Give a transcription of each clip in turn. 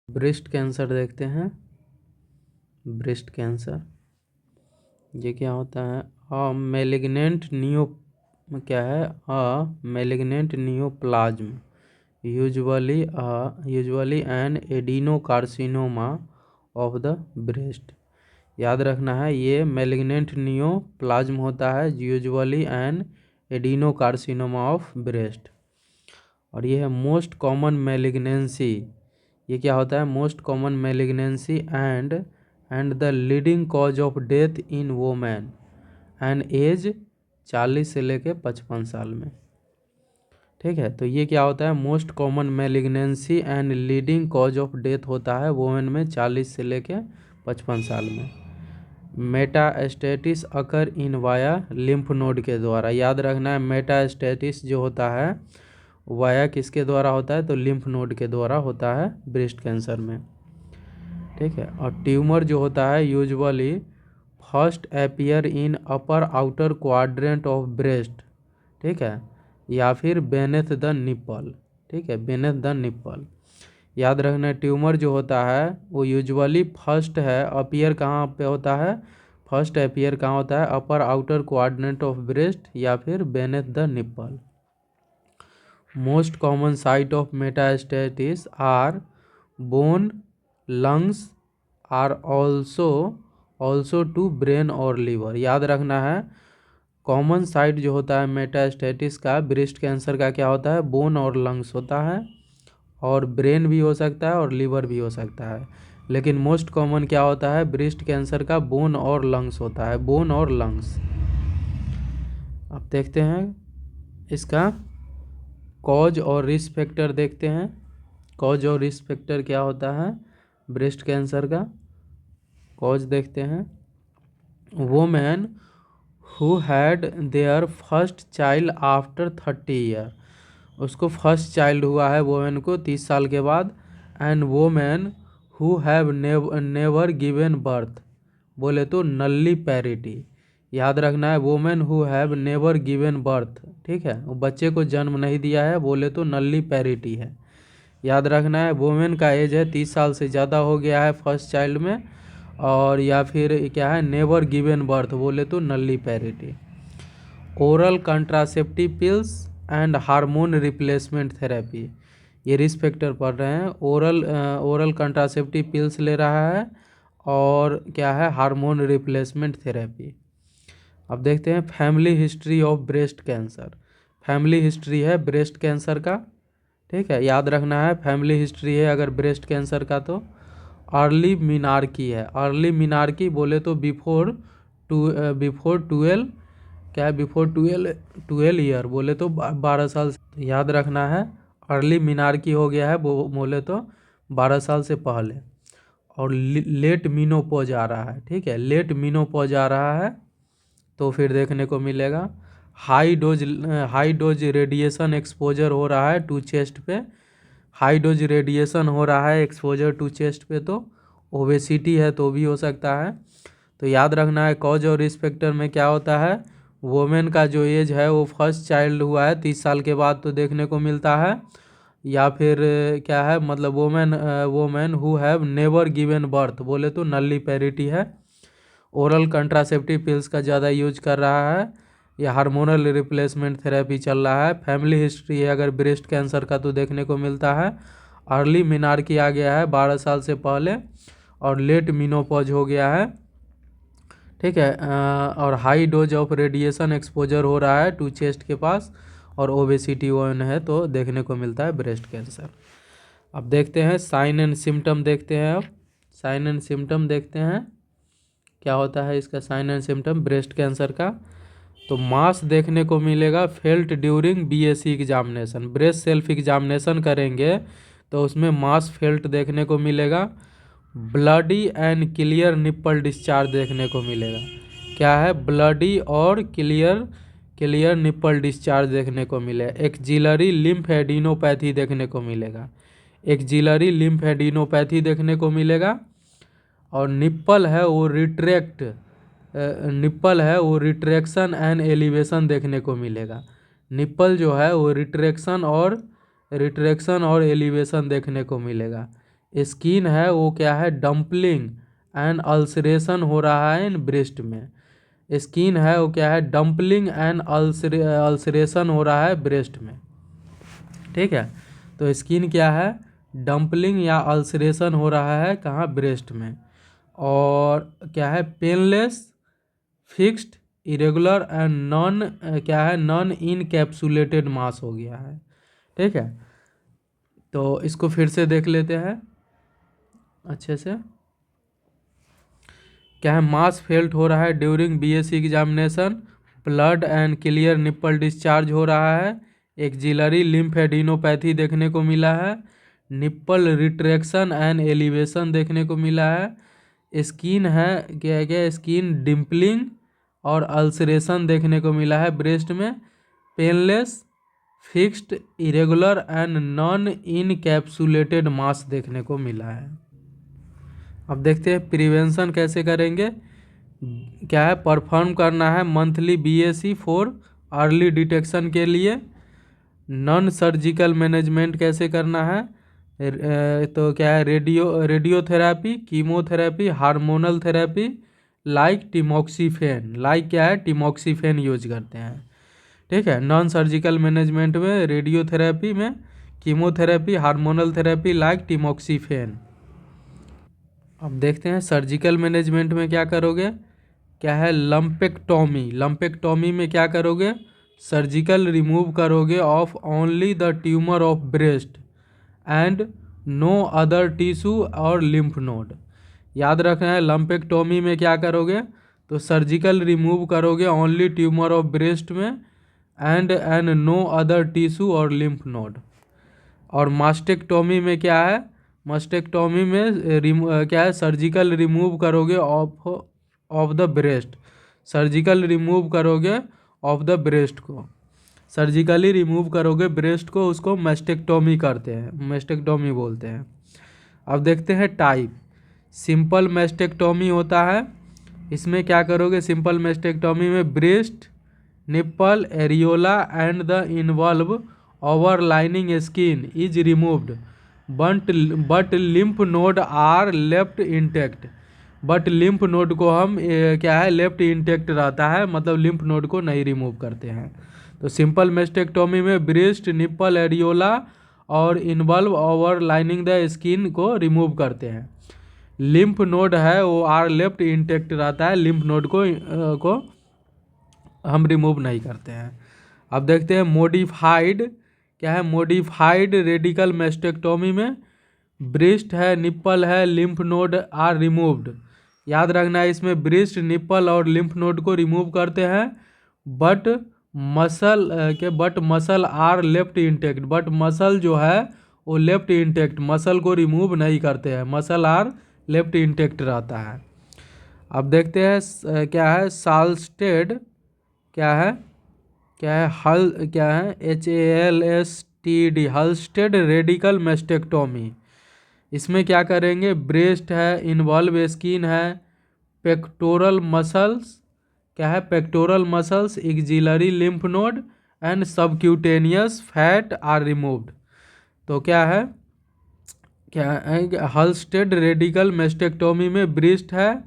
Breast cancer देखते हैं। Breast cancer ये क्या होता है? मैलिग्नेंट नियो क्या है? Malignant neoplasm usually an adenocarcinoma of the breast. याद रखना है, ये मैलिग्नेंट नियोप्लाज्म होता है usually an adenocarcinoma of breast. और ये है मोस्ट कॉमन मैलिग्नेंसी। ये क्या होता है? Most common malignancy and the leading cause of death in women and age 40 से लेके 55 साल में। ठीक है, तो ये क्या होता है? Most common malignancy and leading cause of death होता है वोमेन में 40 से लेके 55 साल में। मेटास्टेटिस अकर इन वाया लिम्फ नोड के द्वारा। याद रखना है, मेटास्टेटिस जो होता है वाया किसके द्वारा होता है? तो लिम्फ नोड के द्वारा होता है ब्रेस्ट कैंसर में। ठीक है, और ट्यूमर जो होता है usually first appear in upper outer quadrant of breast. ठीक है, या फिर बेनेथ द निप्पल। ठीक है, बेनेथ द निप्पल। याद रखना, ट्यूमर जो होता है वो यूजुअली फर्स्ट है अपीयर कहाँ पे होता है? फर्स्ट अपीयर कहाँ होता है? Upper outer quadrant of breast या फिर beneath the nipple. Most common site of metastasis are bone, lungs are also to brain और लीवर। याद रखना है, कॉमन साइट जो होता है मेटास्टेटिस का ब्रेस्ट कैंसर का क्या होता है? बोन और लंग्स होता है, और ब्रेन भी हो सकता है और लीवर भी हो सकता है। लेकिन मोस्ट कॉमन क्या होता है ब्रेस्ट कैंसर का? बोन और लंग्स होता है, बोन और लंग्स। अब देखते हैं इसका कॉज और रिस्क फैक्टर देखते हैं। कॉज और रिस्क फैक्टर क्या होता है ब्रेस्ट कैंसर का? कॉज देखते हैं। Women who had there first child after 30 year. उसको फर्स्ट चाइल्ड हुआ है वोमेन को 30 साल के बाद। And women who have never given birth, बोले तो नल्ली पैरिटी। याद रखना है, women who have never given birth. ठीक है, वो बच्चे को जन्म नहीं दिया है, बोले तो नल्ली पैरिटी है। याद रखना है, वोमेन का एज है 30 साल से ज़्यादा हो गया है फर्स्ट चाइल्ड में, और या फिर क्या है नेवर गिवन बर्थ, बोले तो nulliparity. Oral contraceptive pills and hormone replacement therapy, ये रिस्क फैक्टर पढ़ रहे हैं। ओरल कंट्रासेप्टिव पिल्स ले रहा है, और क्या है हार्मोन रिप्लेसमेंट थेरेपी। अब देखते हैं family history of breast cancer. Family history है ब्रेस्ट कैंसर का। ठीक है, याद रखना है फैमिली हिस्ट्री है अगर ब्रेस्ट कैंसर का तो अर्ली मिनार्की है। अर्ली मिनार्की बोले तो बिफोर 12 क्या है? बिफोर 12 ईयर, बोले तो 12 साल से। याद रखना है, अर्ली मिनार्की हो गया है बोले तो 12 साल से पहले। और लेट मीनोपॉज आ रहा है। ठीक है, लेट मीनोपॉज आ रहा है तो फिर देखने को मिलेगा हाई डोज रेडिएशन एक्सपोजर हो रहा है टू चेस्ट पे। हाई डोज रेडिएशन हो रहा है एक्सपोजर टू चेस्ट पे, तो ओबेसिटी है तो भी हो सकता है। तो याद रखना है कॉज और रिस्क फैक्टर में क्या होता है? वोमेन का जो एज है वो फर्स्ट चाइल्ड हुआ है 30 साल के बाद तो देखने को मिलता है, या फिर क्या है मतलब women who have never given birth, बोले तो नल्ली पैरिटी है। ओरल कंट्रासेप्टिव पिल्स का ज़्यादा यूज कर रहा है, या हार्मोनल रिप्लेसमेंट थेरेपी चल रहा है। फैमिली हिस्ट्री है अगर ब्रेस्ट कैंसर का तो देखने को मिलता है अर्ली मिनार्की आ गया है 12 साल से पहले, और लेट मिनोपॉज हो गया है। ठीक है, और high dose of radiation exposure हो रहा है टू चेस्ट के पास, और ओबेसिटी वन है तो देखने को मिलता है ब्रेस्ट कैंसर। अब देखते हैं साइन एंड सिम्टम देखते हैं। अब साइन एंड सिम्टम देखते हैं क्या होता है इसका sign and symptom breast cancer का। तो मास देखने को मिलेगा felt during BSC examination. Breast self examination करेंगे तो उसमें मास फेल्ट देखने को मिलेगा। Bloody and clear nipple discharge देखने को मिलेगा। क्या है? ब्लडी और क्लियर निप्पल डिस्चार्ज देखने को मिलेगा। एक्जिलरी लिम्फ एडिनोपैथी देखने को मिलेगा। एक्जिलरी लिम्फ एडिनोपैथी देखने को मिलेगा। और निप्पल है वो रिट्रैक्शन एंड एलिवेशन देखने को मिलेगा। निप्पल जो है वो रिट्रैक्शन और एलिवेशन देखने को मिलेगा। स्किन है वो क्या है, डंपलिंग एंड अल्सरेशन हो रहा है इन ब्रेस्ट में। स्किन है वो क्या है, डंपलिंग एंड अल्सरेशन हो रहा है ब्रेस्ट में। ठीक है, तो स्किन क्या है, डंपलिंग या अल्सरेशन हो रहा है कहाँ, ब्रेस्ट में। और क्या है, painless, fixed, irregular and non क्या है, नॉन इनकैप्सुलेटेड मास हो गया है। ठीक है, तो इसको फिर से देख लेते हैं अच्छे से। क्या है, मास फेल्ट हो रहा है during BSC examination, blood and clear nipple discharge हो रहा है, एक्जिलरी लिम्फेडिनोपैथी देखने को मिला है, निप्पल रिट्रैक्शन एंड एलिवेशन देखने को मिला है, स्किन है क्या क्या, स्किन डिम्पलिंग और अल्सरेशन देखने को मिला है ब्रेस्ट में, painless, fixed, irregular and non encapsulated mass देखने को मिला है। अब देखते हैं प्रिवेंशन कैसे करेंगे। क्या है, परफॉर्म करना है monthly BSE for early detection के लिए। नॉन सर्जिकल मैनेजमेंट कैसे करना है, तो क्या है, radiotherapy, chemotherapy, hormonal therapy, like tamoxifen, like क्या है, टिमोक्सीफेन यूज करते हैं। ठीक है, नॉन सर्जिकल मैनेजमेंट में रेडियोथेरापी में chemotherapy, hormonal therapy, like tamoxifen. अब देखते हैं सर्जिकल मैनेजमेंट में क्या करोगे। क्या है, लंपेक्टोमी, लंपेक्टोमी में क्या करोगे, सर्जिकल रिमूव करोगे of only the tumour of breast and no other tissue और लिम्फ नोड। याद रखना है, लंपेक्टोमी में क्या करोगे, तो सर्जिकल रिमूव करोगे ओनली ट्यूमर ऑफ ब्रेस्ट में एंड नो अदर टिश्यू और लिम्फ नोड। और मास्टेक्टोमी में क्या है, मास्टेक्टोमी में क्या है, सर्जिकल रिमूव करोगे of the breast, surgical remove करोगे ऑफ द ब्रेस्ट को, सर्जिकली रिमूव करोगे ब्रेस्ट को, उसको मास्टेक्टोमी करते हैं, मास्टेक्टोमी बोलते हैं। अब देखते हैं टाइप। सिंपल मास्टेक्टोमी होता है, इसमें क्या करोगे, सिंपल मास्टेक्टोमी में breast, nipple, areola and the involve overlying skin is removed but lymph node are left intact. But lymph node को हम क्या है, लेफ्ट इंटैक्ट रहता है, मतलब लिम्फ नोड को नहीं रिमूव करते हैं। तो सिंपल मेस्टेक्टोमी में ब्रेस्ट, निप्पल, एरियोला और involve over lining the skin को रिमूव करते हैं। लिम्फ नोड है वो आर लेफ्ट इंटैक्ट रहता है, लिम्फ नोड को हम रिमूव नहीं करते हैं। अब देखते हैं मोडिफाइड। क्या है, मोडिफाइड रेडिकल मेस्टेक्टोमी में ब्रेस्ट है, निप्पल है, लिम्फ नोड आर रिमूव्ड। याद रखना है, इसमें ब्रेस्ट, निप्पल और लिम्फ नोड को रिमूव करते हैं, but muscle are left intact. But muscle जो है वो लेफ्ट इंटैक्ट, मसल को रिमूव नहीं करते हैं, मसल आर लेफ्ट इंटैक्ट रहता है। अब देखते हैं क्या है, साल्स्टेड। क्या है, HALSTED, हल्स्टेड रेडिकल मेस्टेक्टोमी। इसमें क्या करेंगे, ब्रेस्ट है, इन्वॉल्व स्किन है, पेक्टोरल मसल्स, क्या है, pectoral muscles, axillary lymph node and subcutaneous fat are removed. तो क्या है, हल्स्टेड रेडिकल मेस्टेक्टोमी में ब्रेस्ट है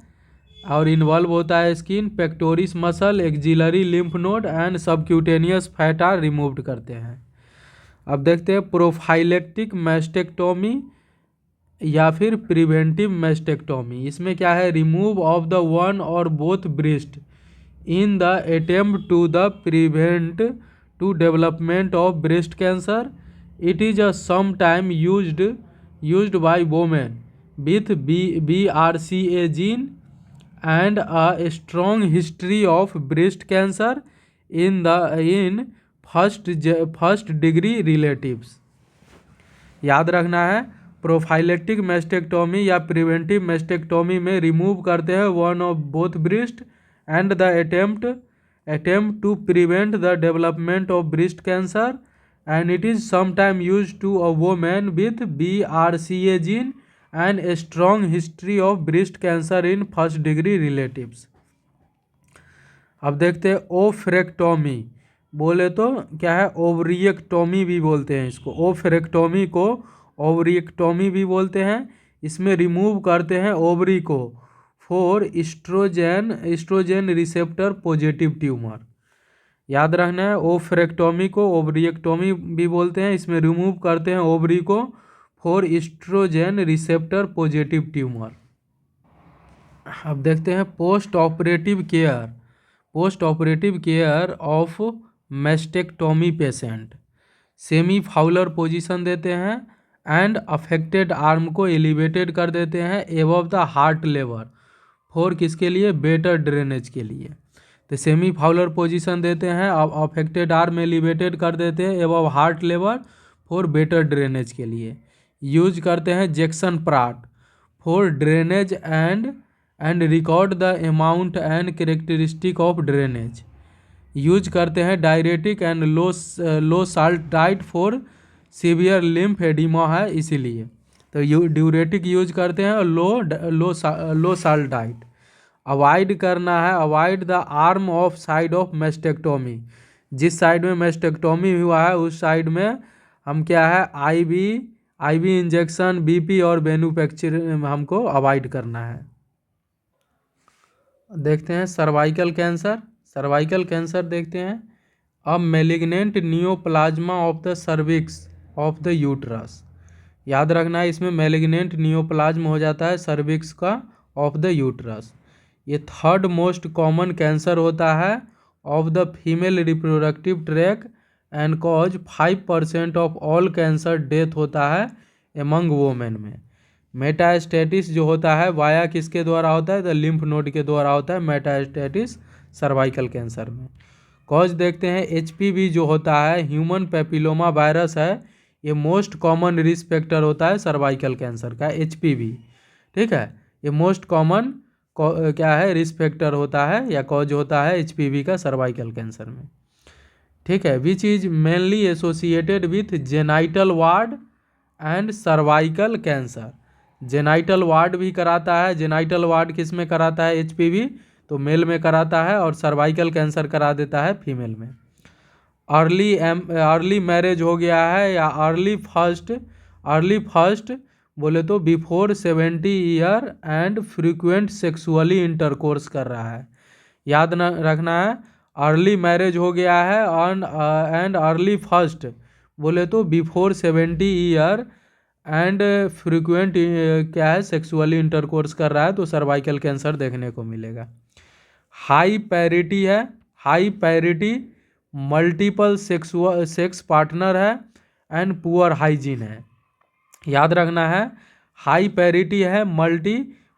और इन्वॉल्व होता है skin, pectoris muscle, axillary lymph node and subcutaneous fat are removed करते हैं। अब देखते हैं प्रोफाइलेक्टिक मैस्टेक्टोमी या फिर प्रिवेंटिव मैस्टेक्टोमी। इसमें क्या है, रिमूव ऑफ द वन और both breast in the attempt to the prevent to development of breast cancer. It is a some time used by women with BRCA gene and a strong history of breast cancer in first degree relatives। याद रखना है, prophylactic mastectomy या preventive mastectomy में remove करते हैं one of both breast and the attempt to prevent the development of breast cancer and it is sometime used to a women with BRCA gene and a strong history of breast cancer in first degree relatives. अब देखते हैं ओफ्रेक्टोमी, बोले तो क्या है, ओवरिएक्टोमी भी बोलते हैं इसको, ओफ्रेक्टोमी को ओवरिएक्टोमी भी बोलते हैं, इसमें रिमूव करते हैं ओवरी को for oestrogen receptor positive tumour. याद रखना है, ओफ्रेक्टोमी को ओवरिएक्टोमी भी बोलते हैं। इसमें रिमूव करते हैं ओवरी को for oestrogen receptor positive tumour. अब देखते हैं post operative care. Post operative care of mastectomy patient. Semi Fowler position देते हैं एंड अफेक्टेड आर्म को एलिवेटेड कर देते हैं above the heart level for किसके लिए? बेटर ड्रेनेज के लिए। तो सेमी फाउलर पोजीशन देते हैं, अब अफेक्टेड आर्म एलिवेटेड कर देते हैं above heart level for better drainage के लिए। यूज करते हैं Jackson Pratt for drainage and record the amount and characteristic of drainage. Use करते हैं diuretic and low salt diet for severe lymph oedema है इसीलिए। तो ड्यूरेटिक यूज करते हैं और लो साल्ट डाइट। अवॉइड करना है, avoid the arm of side of mastectomy. जिस साइड में मेस्टेक्टोमी हुआ है उस साइड में हम क्या है आईवी इंजेक्शन, बीपी और मैन्युफैक्चरिंग हमको अवॉइड करना है। देखते हैं सर्वाइकल कैंसर। सर्वाइकल कैंसर देखते हैं। अब malignant neoplasma of the cervix of the uterus. याद रखना है, इसमें मैलिग्नेंट नियोप्लाज्म हो जाता है सर्विक्स का ऑफ द यूट्रस। ये थर्ड मोस्ट कॉमन कैंसर होता है of the female reproductive tract and cause 5% of all cancer death होता है एमंग वोमेन में। मेटास्टेटिस जो होता है वाया किसके द्वारा होता है? तो लिम्फ नोड के द्वारा होता है मेटास्टेटिस सर्वाइकल कैंसर में। कॉज देखते हैं, HPV जो होता है ह्यूमन पेपिलोमा वायरस है, ये मोस्ट कॉमन रिस्क फैक्टर होता है सर्वाइकल कैंसर का, HPV। ठीक है, ये मोस्ट कॉमन क्या है रिस्क फैक्टर होता है या कॉज होता है HPV का सर्वाइकल कैंसर में। ठीक है, which is mainly associated with genital ward and cervical cancer. Genital ward भी कराता है। जेनाइटल वार्ड किस में कराता है? HPV, तो मेल में कराता है, और सर्वाइकल कैंसर करा देता है फीमेल में। अर्ली मैरिज हो गया है या अर्ली फर्स्ट बोले तो before 70 year and frequent sexually intercourse कर रहा है। याद न रखना है, अर्ली मैरिज हो गया है एंड अर्ली फर्स्ट बोले तो बिफोर 70 ईयर एंड फ्रीक्वेंट क्या है सेक्सुअली इंटरकोर्स कर रहा है, तो सर्वाइकल कैंसर देखने को मिलेगा। हाई पैरिटी है, high parity multiple sex partner है एंड पुअर हाइजीन है। याद रखना है, हाई पैरिटी है,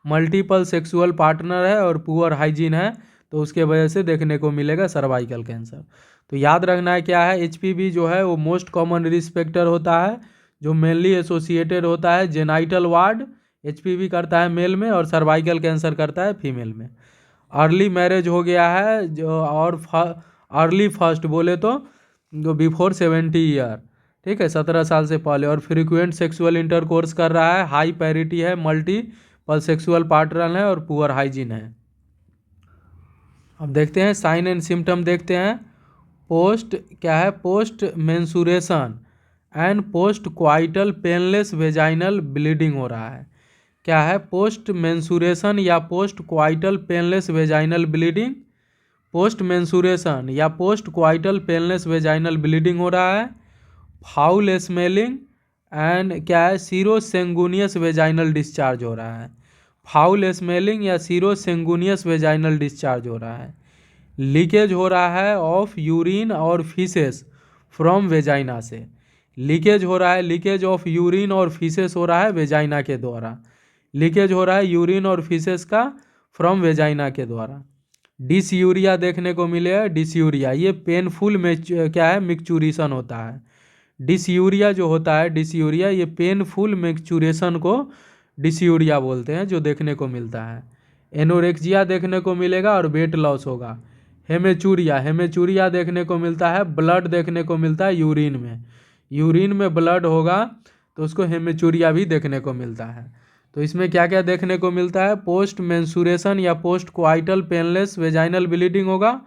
मल्टीपल सेक्सुअल पार्टनर है और पुअर हाइजीन है, तो उसके वजह से देखने को मिलेगा सर्वाइकल कैंसर। तो याद रखना है क्या है, HPV जो है वो मोस्ट कॉमन रिस्क फैक्टर होता है जो मेनली एसोसिएटेड होता है जेनाइटल वार्ड। HPV करता है मेल में और सर्वाइकल कैंसर करता है फीमेल में। अर्ली मैरिज हो गया है जो, और अर्ली फर्स्ट बोले तो बिफोर 70 ईयर, ठीक है, 17 साल से पहले, और फ्रीक्वेंट सेक्सुअल इंटरकोर्स कर रहा है, हाई पैरिटी है, मल्टीपल सेक्सुअल पार्टनर है और पुअर हाइजीन है। अब देखते हैं साइन एंड सिम्टम देखते हैं। Post menstruation and post coital painless vaginal bleeding हो रहा है। क्या है? पोस्ट मेंसुरेशन या post coital painless vaginal bleeding. Post menstruation या post coital painless vaginal bleeding हो रहा है। फाउल स्मेलिंग एंड क्या है? सीरोसेंगुनियस वेजाइनल डिस्चार्ज हो रहा है। फाउल स्मेलिंग या सीरोसेंगुनियस वेजाइनल डिस्चार्ज हो रहा है। लीकेज हो रहा है ऑफ यूरिन और फीसेस फ्रॉम वेजाइना से। लीकेज हो रहा है, लीकेज ऑफ यूरिन और फीसेस हो रहा है वेजाइना के द्वारा। लीकेज हो रहा है यूरिन और फीसेस का फ्रॉम वेजाइना के द्वारा। डिसयूरिया देखने को मिलेगा। डिसयूरिया ये पेनफुल में क्या है? मिक्चुरेशन होता है। डिसयूरिया जो होता है, डिसयूरिया ये पेनफुल मिक्चुरेशन को डिसयूरिया बोलते हैं जो देखने को मिलता है। एनोरेक्सिया देखने को मिलेगा और वेट लॉस होगा। हेमेचूरिया देखने को मिलता है, ब्लड देखने को मिलता है यूरिन में। यूरिन में ब्लड होगा तो उसको हेमेचूरिया भी देखने को मिलता है। तो इसमें क्या क्या देखने को मिलता है? पोस्ट मेंसुरेशन या post coital painless vaginal bleeding होगा।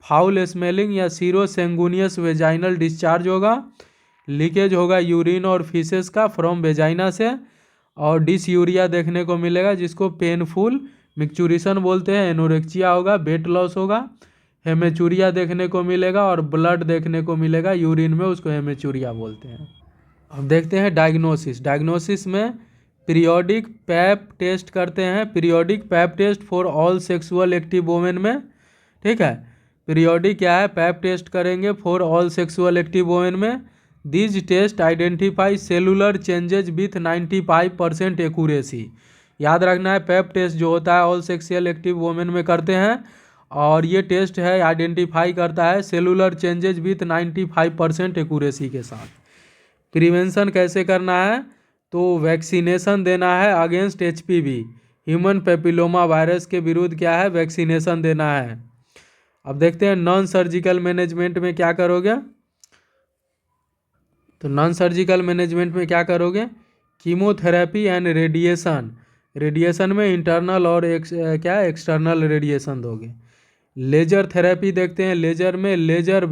फाउल स्मेलिंग या सीरोसेंगुनियस वेजाइनल डिस्चार्ज होगा। लीकेज होगा यूरिन और फीसेस का फ्रॉम वेजाइना से। और डिसयूरिया देखने को मिलेगा, जिसको पेनफुल मिक्चुरेशन बोलते हैं। एनोरेक्सिया होगा, वेट लॉस होगा। हेमेचूरिया देखने को मिलेगा और ब्लड देखने को मिलेगा यूरिन में, उसको हेमेचूरिया बोलते हैं। अब देखते हैं डायग्नोसिस। डायग्नोसिस में पीरियोडिक पैप टेस्ट करते हैं, periodic pap test for all sexual active women में। ठीक है, पीरियोडिक क्या है, पैप टेस्ट करेंगे for all sexual active women में। This test identify cellular changes with 95% accuracy. याद रखना है, पैप टेस्ट जो होता है ऑल सेक्सुअल एक्टिव वोमेन में करते हैं, और ये टेस्ट है आइडेंटिफाई करता है सेलुलर चेंजेज विथ 95% एक्यूरेसी के साथ। प्रिवेंशन कैसे करना है, तो वैक्सीनेशन देना है against HPV, human papilloma virus के विरुद्ध क्या है, वैक्सीनेशन देना है। अब देखते हैं नॉन सर्जिकल मैनेजमेंट में क्या करोगे। तो नॉन सर्जिकल मैनेजमेंट में क्या करोगे, कीमोथेरेपी एंड रेडिएशन। रेडिएशन में इंटरनल और क्या एक्सटर्नल रेडिएशन दोगे। लेजर थेरेपी देखते हैं, लेजर में लेजर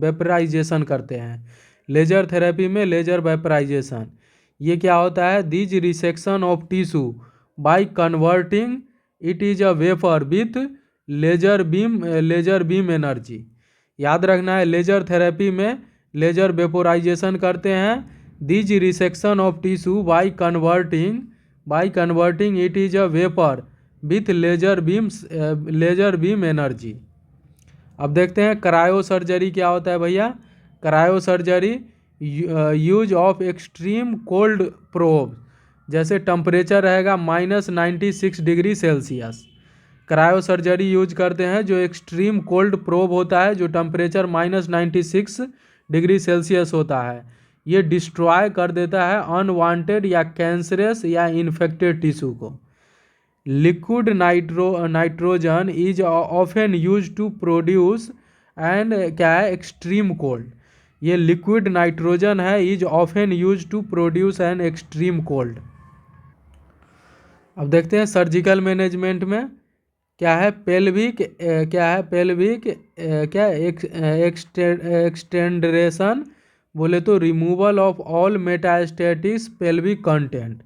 वेपराइजेशन करते हैं। लेजर थेरेपी में लेजर वेपराइजेशन, ये क्या होता है, this resection of tissue by converting it is a vapour with laser beam energy. याद रखना है, लेजर थेरेपी में लेजर वेपोराइजेशन करते हैं। This resection of tissue by converting it is a vapour with laser beam energy. अब देखते हैं cryo surgery क्या होता है भैया। Cryo surgery use of extreme cold probe, जैसे टेम्परेचर रहेगा -96 degree Celsius, cryo surgery use करते हैं। जो एक्सट्रीम कोल्ड प्रोब होता है, जो टेम्परेचर -96 डिग्री सेल्सियस होता है, ये डिस्ट्रॉय कर देता है अनवांटेड या कैंसरस या इन्फेक्टेड टिश्यू को। Liquid nitrogen is often use to produce and क्या है, एक्सट्रीम कोल्ड। ये लिक्विड नाइट्रोजन है, is often use to produce an extreme cold. अब देखते हैं सर्जिकल मैनेजमेंट में क्या है, पेल्विक एक्सटेंडरेशन, बोले तो removal of all metastasis pelvic content.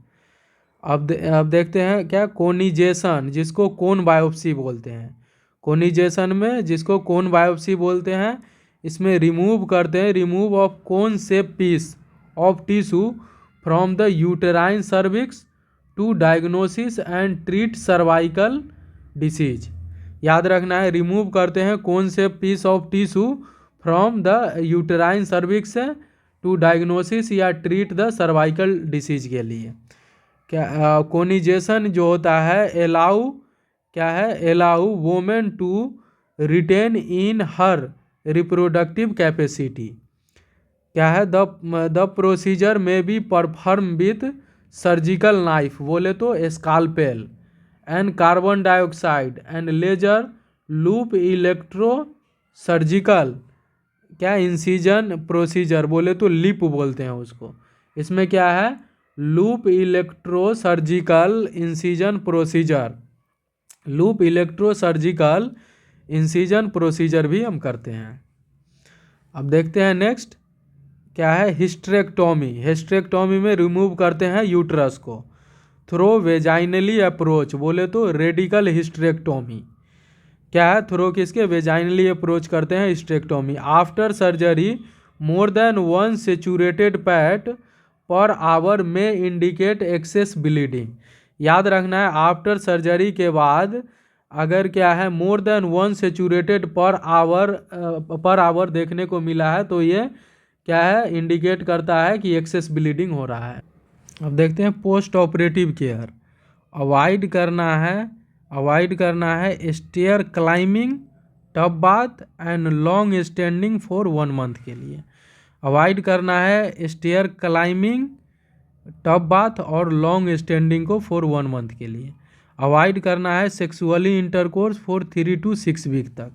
अब देखते हैं क्या, कोनिजेशन, जिसको कोन बायोप्सी बोलते हैं। कोनिजेशन में जिसको कोन बायोप्सी बोलते हैं, इसमें रिमूव करते हैं, remove of cone shape piece of tissue from the uterine cervix to diagnosis and treat cervical disease. याद रखना है, रिमूव करते हैं cone shape piece of tissue from the uterine cervix to diagnosis या ट्रीट द सर्वाइकल डिसीज के लिए। क्या conization जो होता है, allow women to retain in her reproductive capacity. क्या है, द प्रोसीजर में be perform with surgical knife, बोले तो स्कालपेल and carbon dioxide and laser loop electro surgical क्या इंसिजन प्रोसीजर, बोले तो लिप बोलते हैं उसको। इसमें क्या है, loop electro surgical incision procedure, loop electro surgical incision procedure भी हम करते हैं। अब देखते हैं नेक्स्ट क्या है, हिस्टेरेक्टोमी। हिस्टेरेक्टोमी में रिमूव करते हैं यूट्रस को थ्रो वेजाइनली अप्रोच, बोले तो रेडिकल हिस्टेरेक्टोमी। क्या है, थ्रो किसके, वेजाइनली अप्रोच करते हैं hysterectomy. After surgery more than one saturated PAT per hour में इंडिकेट एक्सेस ब्लीडिंग। याद रखना है, आफ्टर सर्जरी के बाद अगर क्या है, more than one saturated per hour देखने को मिला है, तो ये क्या है, इंडिकेट करता है कि एक्सेस ब्लीडिंग हो रहा है। अब देखते हैं पोस्ट ऑपरेटिव केयर। अवॉइड करना है stair climbing, tub bath and long standing for 1 month के लिए। अवॉइड करना है स्टेयर क्लाइंबिंग, टब बाथ और लॉन्ग स्टैंडिंग को फॉर 1 मंथ के लिए। अवॉइड करना है sexually intercourse for 3 to 6 week तक।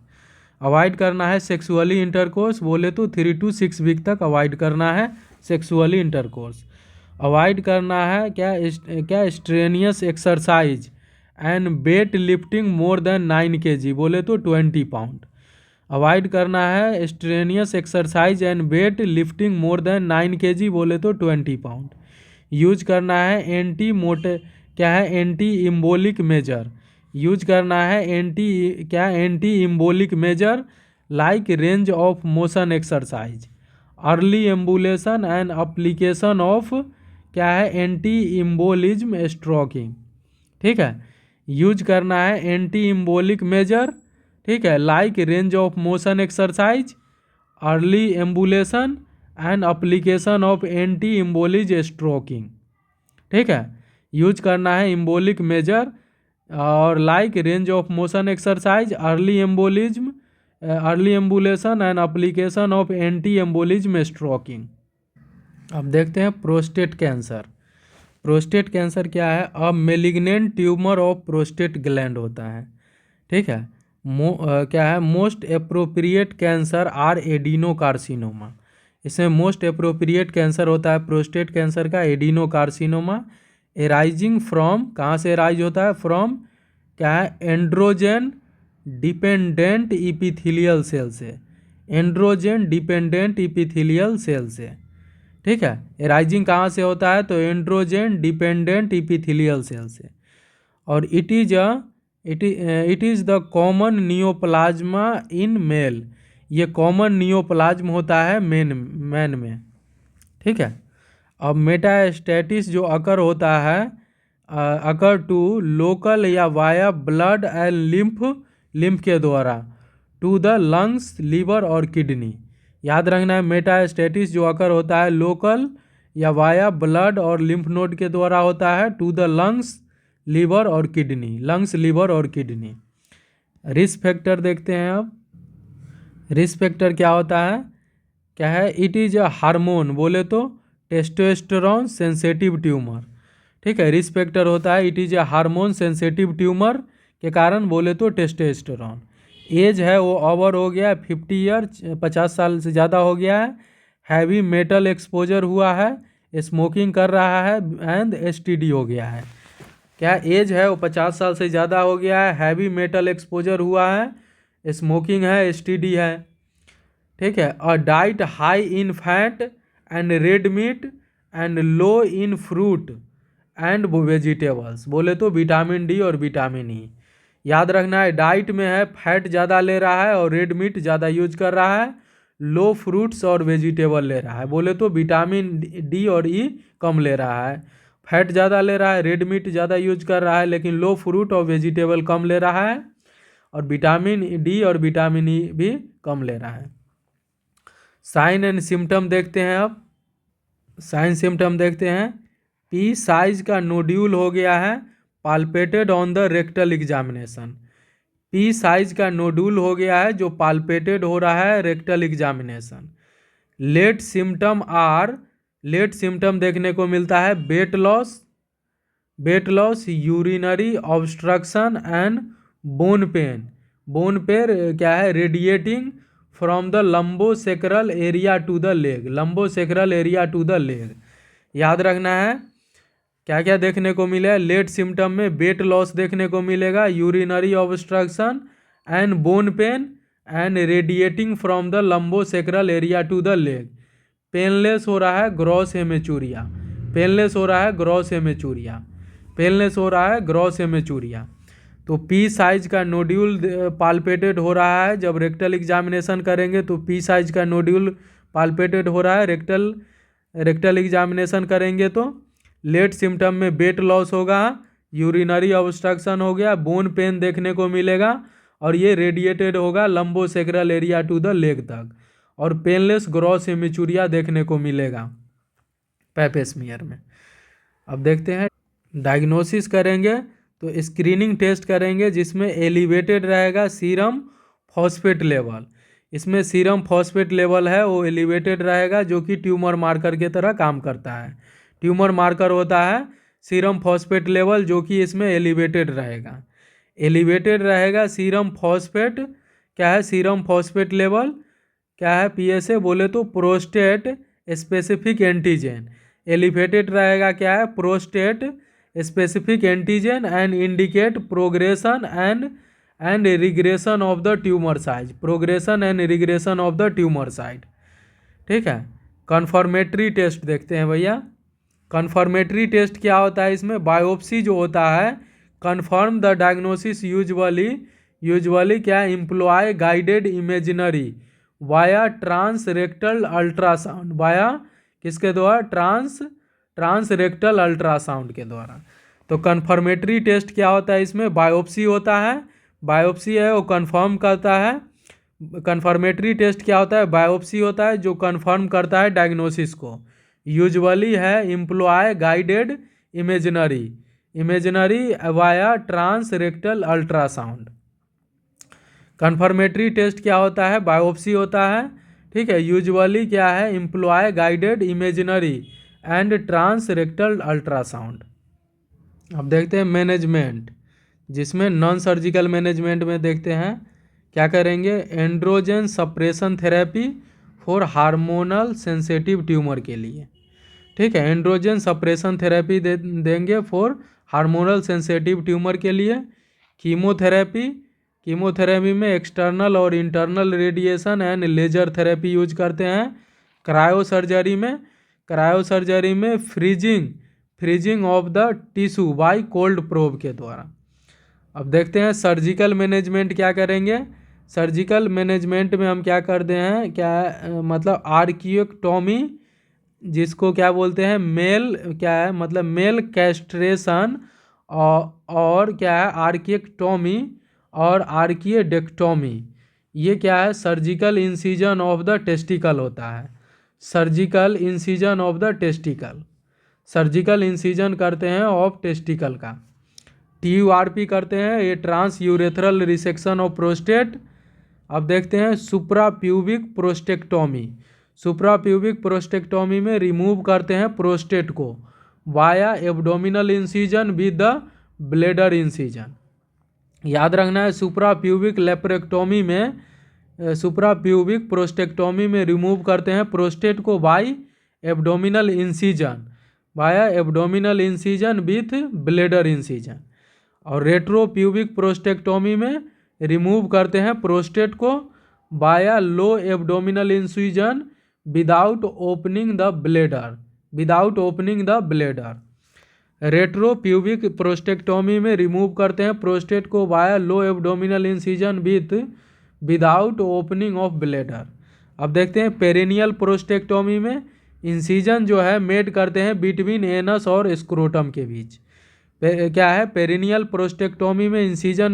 अवॉइड करना है सेक्सुअली इंटरकोर्स, बोले तो 3 to 6 वीक तक अवॉइड करना है सेक्सुअली इंटरकोर्स। अवॉइड करना है क्या strenuous exercise and weight lifting more than 9 kg, बोले तो 20 पाउंड। अवॉइड करना है strenuous exercise and weight lifting more than 9 kg, बोले तो 20 पाउंड। यूज करना है एंटी मोटे क्या है एंटी इम्बोलिक मेजर, यूज करना है anti embolic measure like range of motion exercise, early ambulation and application of क्या है एंटी इम्बोलिज्म स्ट्रोकिंग। ठीक है, यूज करना है एंटी इम्बोलिक मेजर, ठीक है, like range of motion exercise, early ambulation and application of anti embolism stocking. ठीक है, यूज करना है इम्बोलिक मेजर और like range of motion exercise, early ambulation and application of anti embolism stocking. अब देखते हैं प्रोस्टेट कैंसर। प्रोस्टेट कैंसर क्या है? A malignant tumour of prostate gland होता है। ठीक है, क्या है most appropriate cancer are adenocarcinoma. इसमें मोस्ट अप्रोप्रिएट कैंसर होता है प्रोस्टेट कैंसर का एडिनोकार्सिनोमा। एराइजिंग फ्रॉम, कहाँ से एराइज होता है? फ्रॉम क्या है एंड्रोजन डिपेंडेंट इपिथेलियल सेल से, एंड्रोजन डिपेंडेंट इपिथेलियल सेल से। ठीक है, एराइजिंग कहाँ से होता है? तो एंड्रोजन डिपेंडेंट इपिथेलियल सेल से। और it is the common neoplasma in male, ये कॉमन नियोप्लाज्म होता है मैन में। ठीक है, अब मेटास्टेटिस जो अकर होता है अकर टू लोकल या वाया ब्लड एंड लिम्फ के द्वारा टू द लंग्स, लीवर और किडनी। याद रखना है मेटास्टेटिस जो अकर होता है लोकल या वाया ब्लड और लिम्फ नोड के द्वारा होता है टू द लंग्स, लीवर और किडनी, लंग्स, लीवर और किडनी। रिस्क फैक्टर देखते हैं अब। रिस्क फैक्टर क्या होता है? क्या है? इट इज़ अ हार्मोन, बोले तो टेस्टोस्टेरोन सेंसिटिव ट्यूमर। ठीक है, रिस्क फैक्टर होता है it is a hormone sensitive tumour के कारण बोले तो टेस्टोस्टेरोन। एज है वो ओवर हो गया है 50 ईयर, 50 साल से ज़्यादा हो गया है। हैवी मेटल एक्सपोजर हुआ है, स्मोकिंग कर रहा है एंड एसटीडी हो गया है। क्या एज है वो 50 साल से ज़्यादा हो गया है, हैवी मेटल एक्सपोजर हुआ है, स्मोकिंग है, एसटीडी है। ठीक है, और diet high in fat and red meat and low in fruit and vegetables, बोले तो विटामिन डी और विटामिन ई। याद रखना है डाइट में है फैट ज़्यादा ले रहा है और रेड मीट ज़्यादा यूज कर रहा है, लो फ्रूट्स और वेजिटेबल ले रहा है, बोले तो विटामिन डी और ई कम ले रहा है। फैट ज़्यादा ले रहा है, रेड मीट ज़्यादा यूज कर रहा है, लेकिन लो फ्रूट और वेजिटेबल कम ले रहा है, और विटामिन डी और विटामिन ई भी कम ले रहा है। साइन एंड सिम्टम देखते हैं अब। साइन सिम्टम देखते हैं। पी साइज का नोड्यूल हो गया है, पाल्पेटेड on the rectal examination. P size का नोड्यूल हो गया है जो पाल्पेटेड हो रहा है रेक्टल एग्जामिनेशन। लेट सिम्टम देखने को मिलता है weight loss, urinary obstruction and bone pain. Bone pain क्या है? Radiating from the lumbosacral area to the leg, lumbosacral area to the leg. याद रखना है क्या क्या देखने को मिले लेट सिम्टम में? वेट लॉस देखने को मिलेगा, urinary obstruction and bone pain and radiating from the lumbosacral area to the leg. Painless हो रहा है, ग्रॉस हेमेचूरिया, पेनलेस हो रहा है, ग्रॉस हेमेचूरिया, पेनलेस हो रहा है, ग्रॉस हेमेचूरिया। तो पी साइज का नोड्यूल पाल्पेटेड हो रहा है, जब रेक्टल एग्जामिनेशन करेंगे तो पी साइज का नोड्यूल पाल्पेटेड हो रहा है, रेक्टल एग्जामिनेशन करेंगे तो। लेट सिम्टम में वेट लॉस होगा, यूरिनरी ऑब्स्ट्रक्शन हो गया, बोन पेन देखने को मिलेगा, और ये रेडिएटेड होगा lumbosacral area to the leg तक, और पेनलेस ग्रॉस हेमिचूरिया देखने को मिलेगा पैपेस्मियर में। अब देखते हैं डायग्नोसिस करेंगे तो स्क्रीनिंग टेस्ट करेंगे जिसमें एलिवेटेड रहेगा सीरम फॉस्फेट लेवल। इसमें सीरम फॉस्फेट लेवल है वो एलिवेटेड रहेगा, जो कि ट्यूमर मार्कर के तरह काम करता है। ट्यूमर मार्कर होता है सीरम फॉस्फेट लेवल, जो कि इसमें एलिवेटेड रहेगा सीरम फॉस्फेट। क्या है सीरम फॉस्फेट लेवल? क्या है पीएसए? बोले तो प्रोस्टेट स्पेसिफिक एंटीजन। एलिवेटेड रहेगा क्या है? Prostate specific antigen and indicate progression and regression of the tumour size, progression and regression of the tumour size. ठीक है, कन्फर्मेटरी टेस्ट देखते हैं भैया। कन्फर्मेटरी टेस्ट क्या होता है इसमें? बायोप्सी जो होता है, कन्फर्म द डायग्नोसिस यूजुअली क्या है? Employ guided imaginary via trans rectal ultrasound, via किसके द्वारा? ट्रांस रेक्टल अल्ट्रासाउंड के द्वारा। तो कन्फर्मेटरी टेस्ट क्या होता है इसमें? बायोप्सी होता है, बायोप्सी है वो कन्फर्म करता है। कन्फर्मेटरी टेस्ट क्या होता है? बायोप्सी होता है जो कन्फर्म करता है डायग्नोसिस को। यूजुअली है employ guided imaginary via trans rectal ultrasound. Confirmatory test क्या होता है? बायोप्सी होता है, ठीक है। यूजुअली क्या है? Employ guided imaginary and trans rectal ultrasound. अब देखते हैं मैनेजमेंट, जिसमें नॉन सर्जिकल मैनेजमेंट में देखते हैं क्या करेंगे? Androgen suppression therapy for hormonal sensitive tumour के लिए, ठीक है। एंड्रोजन सप्रेशन थेरेपी देंगे फॉर हार्मोनल सेंसिटिव ट्यूमर के लिए। कीमोथेरेपी में एक्सटर्नल और internal radiation and laser therapy use करते हैं। क्रायोसर्जरी में freezing of the tissue by cold probe के द्वारा। अब देखते हैं सर्जिकल मैनेजमेंट क्या करेंगे। सर्जिकल मैनेजमेंट में हम क्या करते हैं, क्या मतलब आर्कियोटॉमी, जिसको क्या बोलते हैं? मेल क्या है मतलब मेल कैस्ट्रेशन, और क्या है? आर्कियोटॉमी और आर्कियोडेक्टोमी। ये क्या है? Surgical incision of the testicle होता है। Surgical incision of the testicle, surgical incision करते हैं ऑफ टेस्टिकल का। TURP करते हैं, ये trans urethral resection of prostate. अब देखते हैं सुप्राप्यूबिक प्रोस्टेक्टोमी। सुप्राप्यूबिक प्रोस्टेक्टोमी में रिमूव करते हैं प्रोस्टेट को via abdominal incision with the bladder incision. याद रखना है, सुप्राप्यूबिक लेप्रेक्टोमी में, सुप्राप्यूबिक प्रोस्टेक्टोमी में रिमूव करते हैं प्रोस्टेट को by abdominal incision, via abdominal incision with bladder incision. और रेट्रोप्यूबिक प्रोस्टेक्टोमी में रिमूव करते हैं प्रोस्टेट को via low abdominal incision without opening the bladder. Retropubic prostatectomy में रिमूव करते हैं प्रोस्टेट को via low abdominal incision without opening of bladder. अब देखते हैं पेरिनियल प्रोस्टेक्टोमी में इंसिजन जो है मेड करते हैं बिटवीन एनस और स्क्रोटम के बीच। क्या है? पेरिनियल प्रोस्टेक्टोमी में incision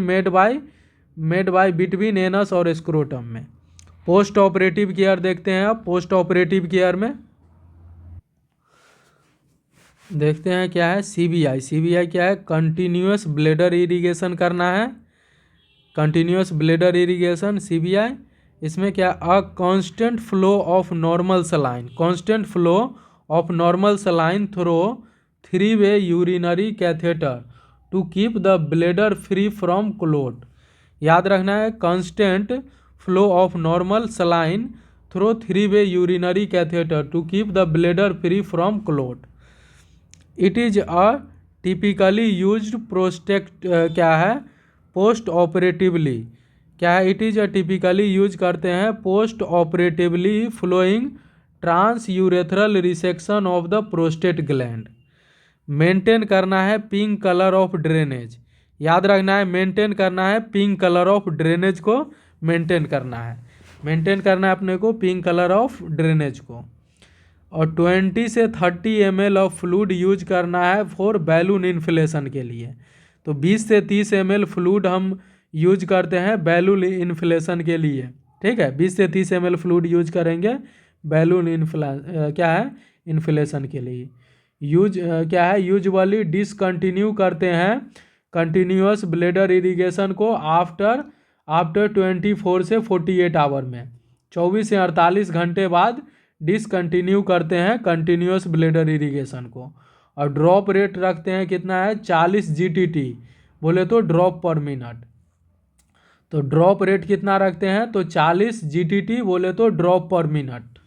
made by between anus और स्क्रोटम में। पोस्ट ऑपरेटिव केयर देखते हैं। अब पोस्ट ऑपरेटिव केयर में देखते हैं क्या है? CBI क्या है? कंटिन्यूअस ब्लेडर इरिगेशन करना है, कंटिन्यूअस ब्लेडर इरिगेशन CBI। इसमें क्या? A constant flow of normal saline through 3-way urinary catheter to keep the bladder free from clot. याद रखना है, constant flow of normal saline through 3-way urinary catheter to keep the bladder free from clot. It is a typically used क्या है? Postoperatively. क्या है? It is a typically use करते हैं postoperatively following trans urethral resection of the prostate gland. Maintain करना है pink colour of drainage. याद रखना है, मेंटेन करना है पिंक कलर ऑफ ड्रेनेज को मेंटेन करना है अपने को पिंक कलर ऑफ ड्रेनेज को। और 20 से 30 ml ऑफ फ्लूड यूज करना है फॉर बैलून इन्फ्लेशन के लिए। तो 20 से 30 ml फ्लूड हम यूज करते हैं बैलून इन्फ्लेशन के लिए, ठीक है। 20 से 30 ml फ्लूड यूज करेंगे बैलून इन्फ्लेशन के लिए। यूजुअली डिसकंटिन्यू करते हैं कंटिन्यूअस ब्लेडर इरिगेशन को आफ्टर 24 से 48 आवर में। 24 से 48 घंटे बाद डिसकंटिन्यू करते हैं कंटिन्यूअस ब्लेडर इरिगेशन को। और ड्रॉप रेट रखते हैं कितना है? 40 GTT बोले तो ड्रॉप पर मिनट। तो ड्रॉप रेट कितना रखते हैं? तो 40 GTT बोले तो ड्रॉप पर मिनट।